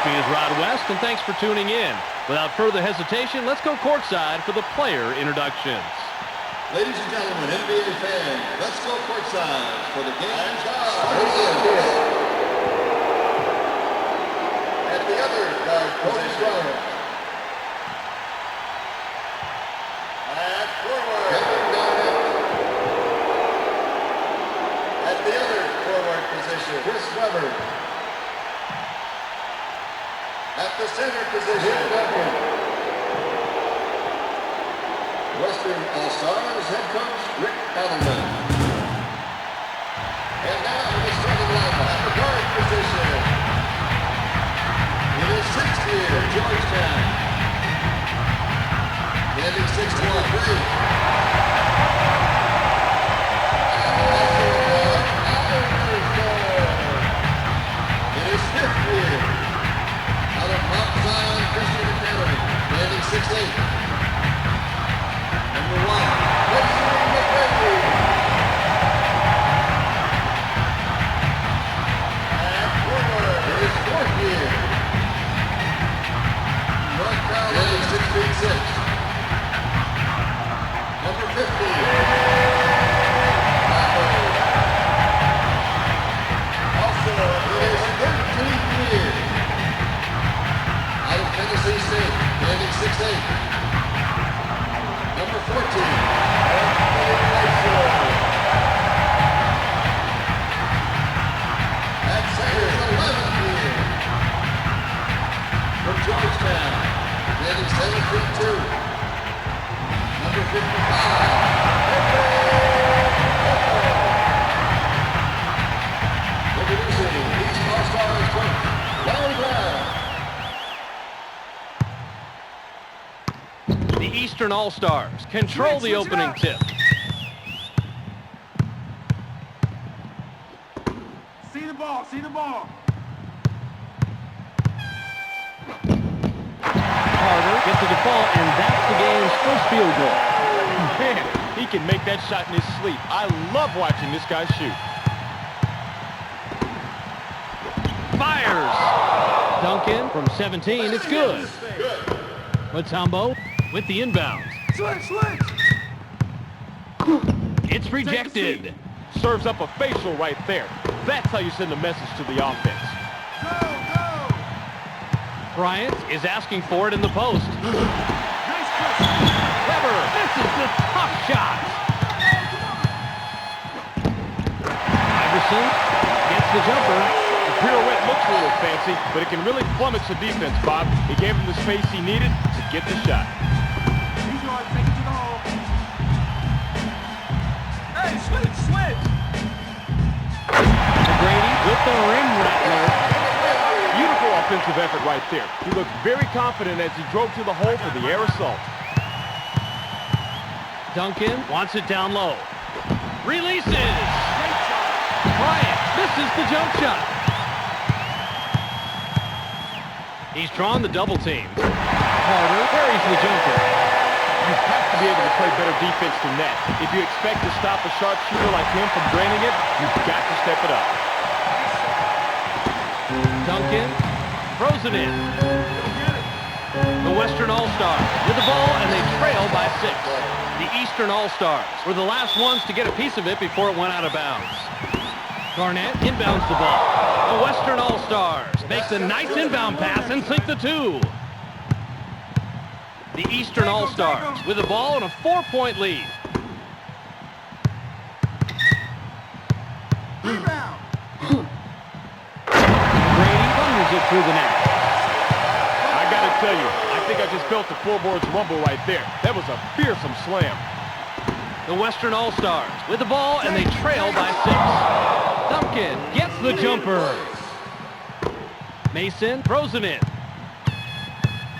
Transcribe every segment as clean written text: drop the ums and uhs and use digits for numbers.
me is Rod West, and thanks for tuning in. Without further hesitation, let's go courtside for the player introductions. Ladies and gentlemen, NBA fans, let's go courtside for the game starting. At the other guard position. At forward. At the other forward position, Chris Webber. At the center position, Western All-Stars head coach Rick Adelman. And now the starting lineup at the guard position. In his sixth year, Georgetown. Standing 6'1". In his fifth year, out of Mount Zion Christian Academy, standing 6'8". Number 1, and forward in his fourth year, North Carolina 6'6". Number 50, also in his 13th year, out of Tennessee State, standing 6'8". Number 14, at center, 11th year, from Georgetown, standing 7'2". Number 55, introducing East All-Stars coach, Larry Brown. The Eastern All-Stars control the opening tip. See the ball, see the ball. Carter gets the default, and that's the game's first field goal. Man, he can make that shot in his sleep. I love watching this guy shoot. Fires! Duncan from 17, it's good. Matumbo with the inbounds. Switch! It's rejected. Serves up a facial right there. That's how you send a message to the offense. Go! Bryant is asking for it in the post. Nice press. Weber misses the tough shot. Iverson gets the jumper. The pirouette looks a little fancy, but it can really plummet the defense, Bob. He gave him the space he needed to get the shot. He's yours, take it to the hole. Hey, switch! Grady with the rim rattler. Beautiful offensive effort right there. He looked very confident as he drove to the hole for the air assault. Duncan wants it down low. Releases. Bryant misses the jump shot. He's drawn the double team. Carter buries the jumper. You have to be able to play better defense than that. If you expect to stop a sharpshooter like him from draining it, you've got to step it up. Duncan throws it in. The Western All-Stars with the ball, and they trail by 6. The Eastern All-Stars were the last ones to get a piece of it before it went out of bounds. Garnett inbounds the ball. The Western All-Stars makes a nice inbound pass and sink the 2. The Eastern All-Stars with the ball and a 4-point lead. Rebound. Brady thunders it through the net. I got to tell you, I think I just felt the floorboards rumble right there. That was a fearsome slam. The Western All-Stars with the ball, and they trail by 6. Duncan gets the jumper. Mason throws it in.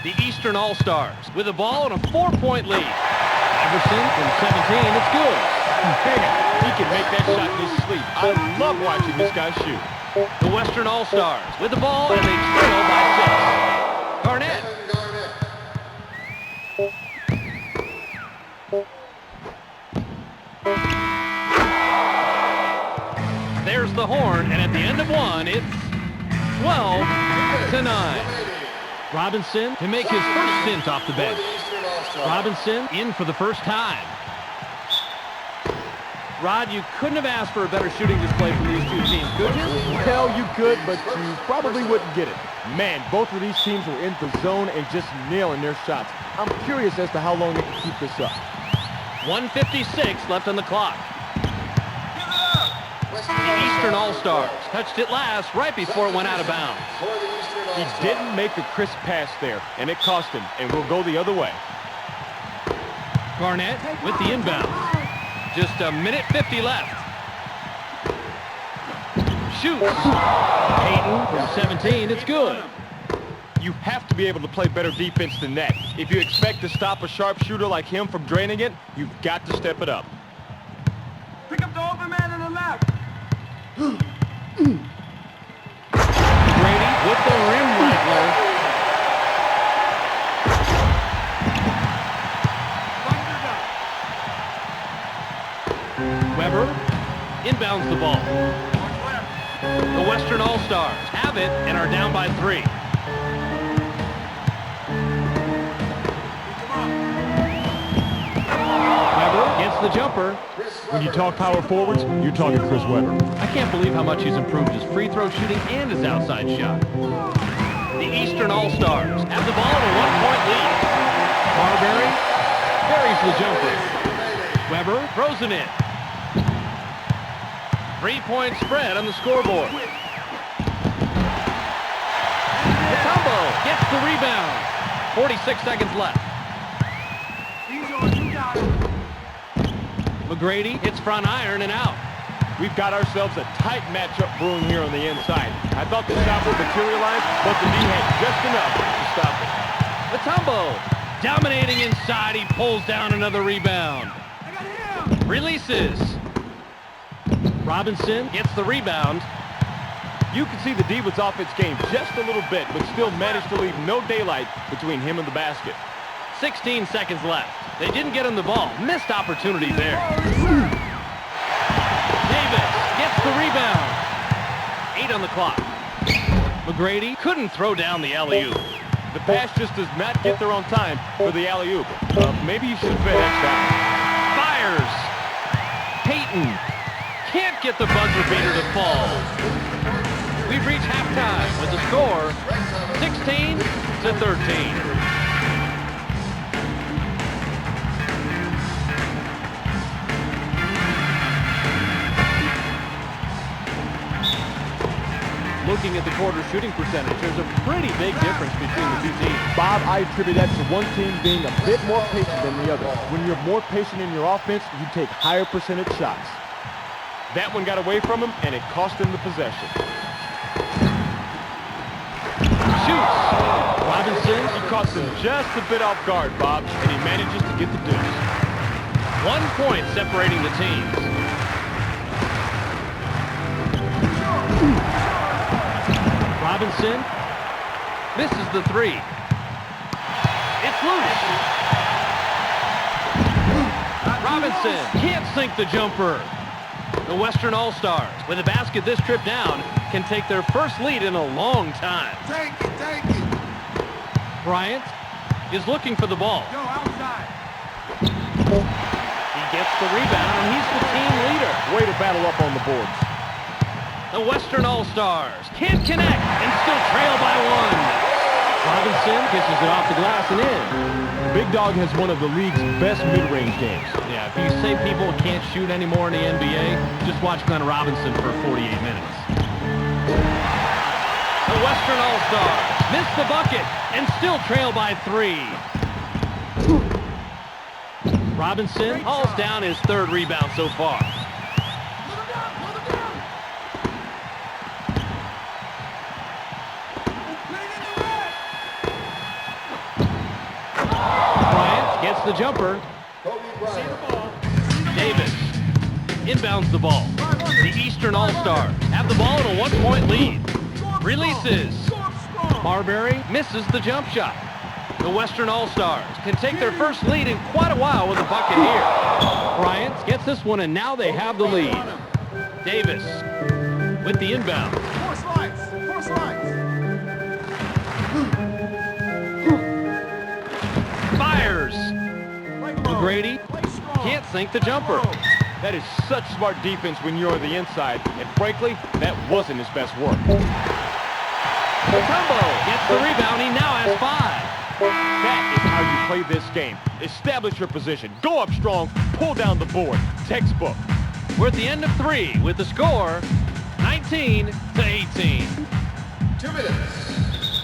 The Eastern All-Stars with the ball and a 4-point lead. Iverson from 17, it's good. Man, he can make that shot in his sleep. I love watching this guy shoot. The Western All-Stars with the ball, and they trail by 6. Garnett. There's the horn, and at the end of one, it's 12-9. Robinson to make his first stint off the bench. Robinson in for the first time. Rod, you couldn't have asked for a better shooting display from these two teams, could you? Well, you could, but you probably wouldn't get it. Man, both of these teams were in the zone and just nailing their shots. I'm curious as to how long they can keep this up. 1:56 left on the clock. The Eastern All-Stars touched it last right before it went out of bounds. He didn't make a crisp pass there, and it cost him, and will go the other way. Garnett with the inbound. Just 1:50 left. Shoots. Payton from 17. It's good. You have to be able to play better defense than that. If you expect to stop a sharpshooter like him from draining it, you've got to step it up. Pick up the open man on the left. Brady with the rim rattler. Weber inbounds the ball. The Western All-Stars have it and are down by 3. Weber gets the jumper. When you talk power forwards, you're talking Chris Webber. I can't believe how much he's improved his free throw shooting and his outside shot. The Eastern All-Stars have the ball in a 1-point lead. Marbury buries the jumper. Weber throws it in. 3-point spread on the scoreboard. Mutombo gets the rebound. 46 seconds left. McGrady hits front iron and out. We've got ourselves a tight matchup brewing here on the inside. I thought the shot would materialize, but the D had just enough to stop it. Mutombo dominating inside. He pulls down another rebound. Releases. Robinson gets the rebound. You can see the D was off its game just a little bit, but still managed to leave no daylight between him and the basket. 16 seconds left. They didn't get him the ball. Missed opportunity there. Davis gets the rebound. 8 on the clock. McGrady couldn't throw down the alley-oop. The pass just does not get there on time for the alley-oop. Maybe you should have finished that. Fires. Payton can't get the buzzer beater to fall. We've reached halftime with the score 16-13. Looking at the quarter shooting percentage, there's a pretty big difference between the two teams. Bob, I attribute that to one team being a bit more patient than the other. When you're more patient in your offense, you take higher percentage shots. That one got away from him, and it cost him the possession. Shoots. Robinson. He caught them just a bit off guard, Bob, and he manages to get the deuce. 1 point separating the teams. Robinson misses the 3. It's loose. Robinson can't sink the jumper. The Western All-Stars, with a basket this trip down, can take their first lead in a long time. Take it. Bryant is looking for the ball. Go outside. He gets the rebound, and he's the team leader. Way to battle up on the boards. The Western All-Stars can't connect and still trail by 1. Robinson kisses it off the glass and in. Big Dog has one of the league's best mid-range games. Yeah, if you say people can't shoot anymore in the NBA, just watch Glenn Robinson for 48 minutes. The Western All-Stars miss the bucket and still trail by 3. Robinson hauls down his 3rd rebound so far. Gets the jumper. Davis inbounds the ball. The Eastern All-Stars have the ball in a 1-point lead. Releases. Marbury misses the jump shot. The Western All-Stars can take their first lead in quite a while with a bucket here. Bryant gets this one, and now they have the lead. Davis with the inbound. Cross lines. Fires. Play low. O'Grady Play strong. can't sink the jumper. Low. That is such smart defense when you're on the inside, and frankly, that wasn't his best work. Mutombo gets the rebound. He now has 5. That is how you play this game. Establish your position, go up strong, pull down the board. Textbook. We're at the end of 3 with the score 19-18. 2 minutes.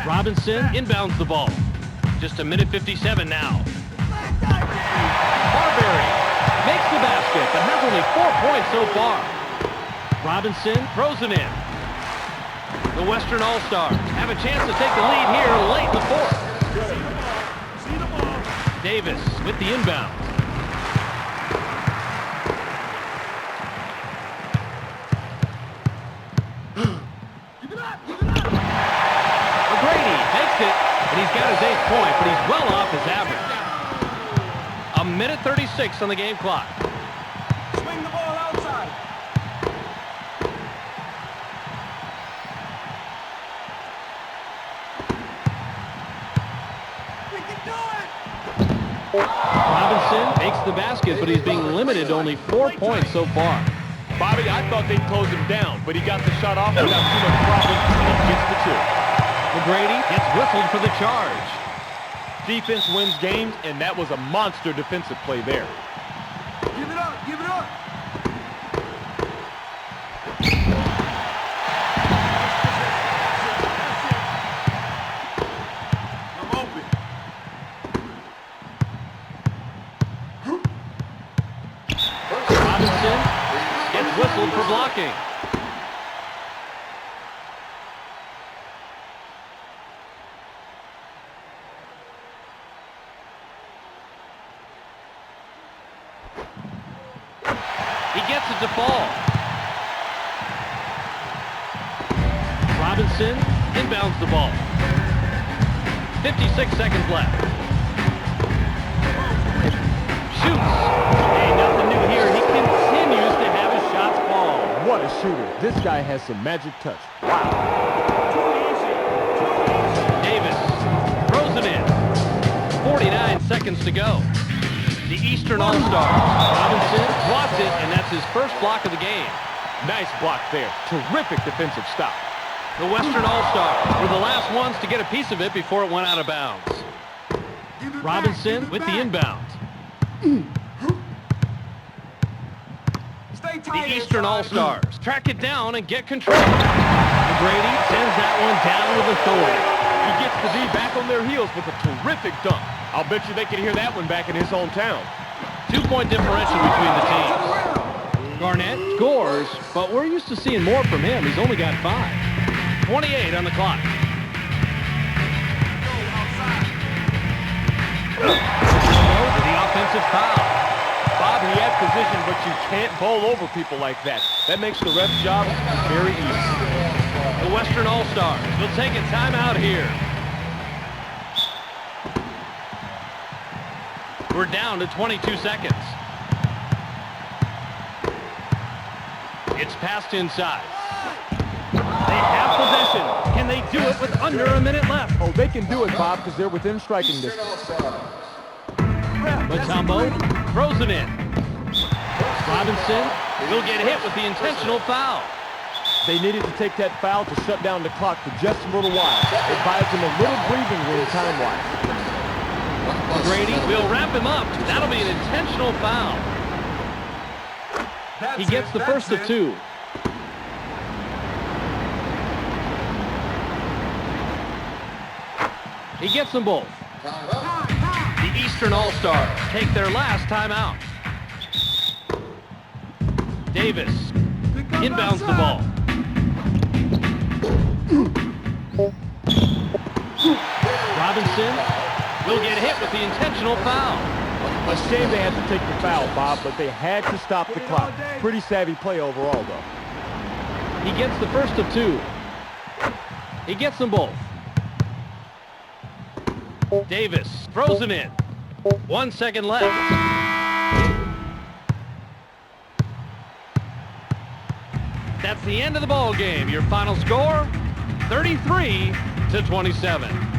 Robinson inbounds the ball. Just 1:57 now. Marbury makes the basket, but has only 4 points so far. Robinson throws it in. The Western All-Stars have a chance to take the lead here late in the 4th. See the ball. Davis with the inbound. Give it up. Give it up. O'Grady makes it, and he's got his 8th point, but he's well off his average. 1:36 on the game clock. Swing the ball outside. We can do it. Robinson makes the basket, but he's being limited to only 4 points so far. Bobby, I thought they'd close him down, but he got the shot off without too much problem, and he gets the 2. O'Grady gets whistled for the charge. Defense wins games, and that was a monster defensive play there. Give it up. Give it up. I'm open. Robinson gets whistled for blocking. He gets it to fall. Robinson inbounds the ball. 56 seconds left. Shoots. Hey, nothing new here. He continues to have his shots fall. What a shooter. This guy has some magic touch. Davis throws it in. 49 seconds to go. The Eastern All-Stars. Robinson blocks it, and that's his first block of the game. Nice block there. Terrific defensive stop. The Western All-Stars were the last ones to get a piece of it before it went out of bounds. Give it Robinson back. Give it with the back. inbound. Stay The tight Eastern inside. All-Stars track it down and get control. O'Grady sends that one down with authority. He gets the D back on their heels with a terrific dunk. I'll bet you they can hear that one back in his hometown. 2-point differential between the teams. Garnett scores, but we're used to seeing more from him. He's only got 5. 28 on the clock. The offensive foul. Bob, he had position, but you can't bowl over people like that. That makes the ref's job very easy. The Western All-Stars will take a timeout here. We're down to 22 seconds. It's passed inside. They have possession. Can they do it with under a minute left? Oh, they can do it, Bob, because they're within striking distance. Mutombo throws it in. Robinson will get hit with the intentional foul. They needed to take that foul to shut down the clock for just a little while. It buys them a little breathing room time-wise. O'Grady will wrap him up. That'll be an intentional foul. That's He gets it, the that's first of it. 2. He gets them both. The Eastern All-Stars take their last timeout. Davis inbounds the ball. Robinson will get hit with the intentional foul. A shame they had to take the foul, Bob, but they had to stop the clock. Pretty savvy play overall, though. He gets the first of 2. He gets them both. Davis throws it in. 1 second left. That's the end of the ball game. Your final score, 33-27.